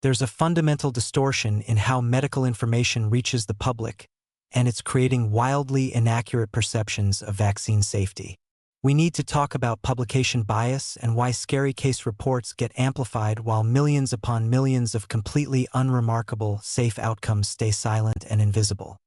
There's a fundamental distortion in how medical information reaches the public, and it's creating wildly inaccurate perceptions of vaccine safety. We need to talk about publication bias and why scary case reports get amplified while millions upon millions of completely unremarkable, safe outcomes stay silent and invisible.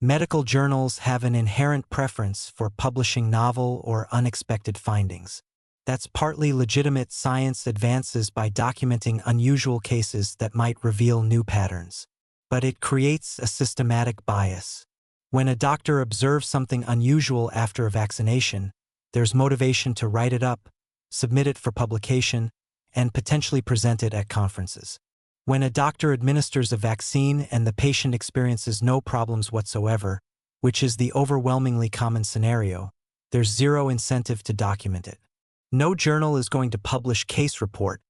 Medical journals have an inherent preference for publishing novel or unexpected findings. That's partly legitimate. Science advances by documenting unusual cases that might reveal new patterns. But it creates a systematic bias. When a doctor observes something unusual after a vaccination, there's motivation to write it up, submit it for publication, and potentially present it at conferences. When a doctor administers a vaccine and the patient experiences no problems whatsoever, which is the overwhelmingly common scenario, there's zero incentive to document it. No journal is going to publish case report.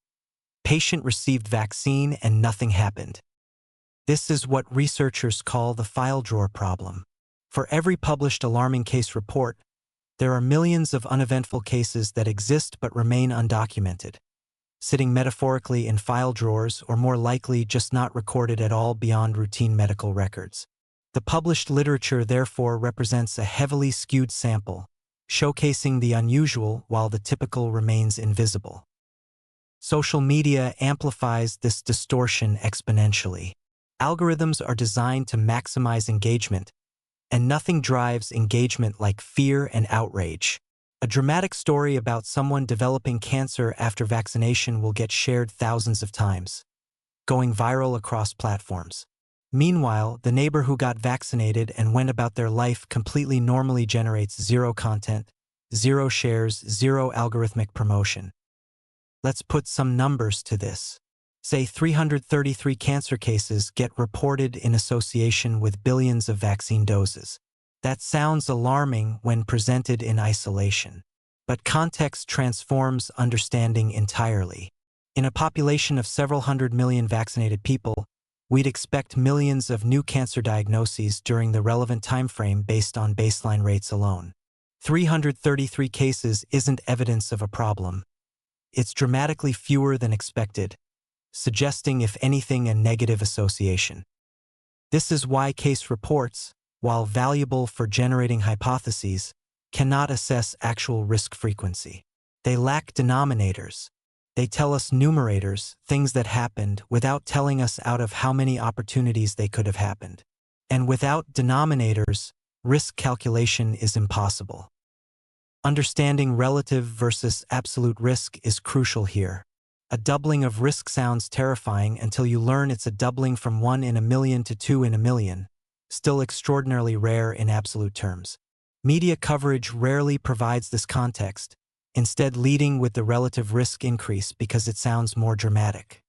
Patient received vaccine and nothing happened. This is what researchers call the file drawer problem. For every published alarming case report, there are millions of uneventful cases that exist but remain undocumented, sitting metaphorically in file drawers or more likely just not recorded at all beyond routine medical records. The published literature therefore represents a heavily skewed sample, showcasing the unusual while the typical remains invisible. Social media amplifies this distortion exponentially. Algorithms are designed to maximize engagement, and nothing drives engagement like fear and outrage. A dramatic story about someone developing cancer after vaccination will get shared thousands of times, going viral across platforms. Meanwhile, the neighbor who got vaccinated and went about their life completely normally generates zero content, zero shares, zero algorithmic promotion. Let's put some numbers to this. Say 333 cancer cases get reported in association with billions of vaccine doses. That sounds alarming when presented in isolation. But context transforms understanding entirely. In a population of several hundred million vaccinated people, we'd expect millions of new cancer diagnoses during the relevant timeframe based on baseline rates alone. 333 cases isn't evidence of a problem. It's dramatically fewer than expected, suggesting, if anything, a negative association. This is why case reports, while valuable for generating hypotheses, cannot assess actual risk frequency. They lack denominators. They tell us numerators, things that happened, without telling us out of how many opportunities they could have happened. And without denominators, risk calculation is impossible. Understanding relative versus absolute risk is crucial here. A doubling of risk sounds terrifying until you learn it's a doubling from 1 in a million to 2 in a million, still extraordinarily rare in absolute terms. Media coverage rarely provides this context, instead leading with the relative risk increase because it sounds more dramatic.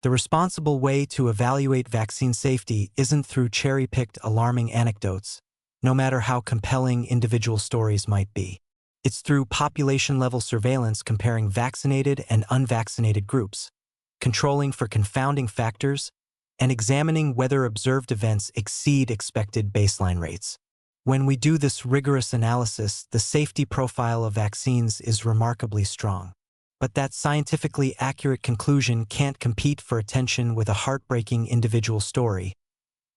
The responsible way to evaluate vaccine safety isn't through cherry-picked alarming anecdotes, no matter how compelling individual stories might be. It's through population-level surveillance comparing vaccinated and unvaccinated groups, controlling for confounding factors, and examining whether observed events exceed expected baseline rates. When we do this rigorous analysis, the safety profile of vaccines is remarkably strong. But that scientifically accurate conclusion can't compete for attention with a heartbreaking individual story,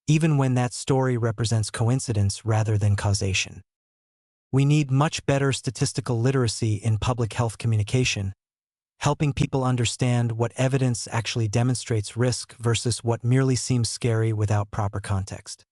even when that story represents coincidence rather than causation. We need much better statistical literacy in public health communication, helping people understand what evidence actually demonstrates risk versus what merely seems scary without proper context.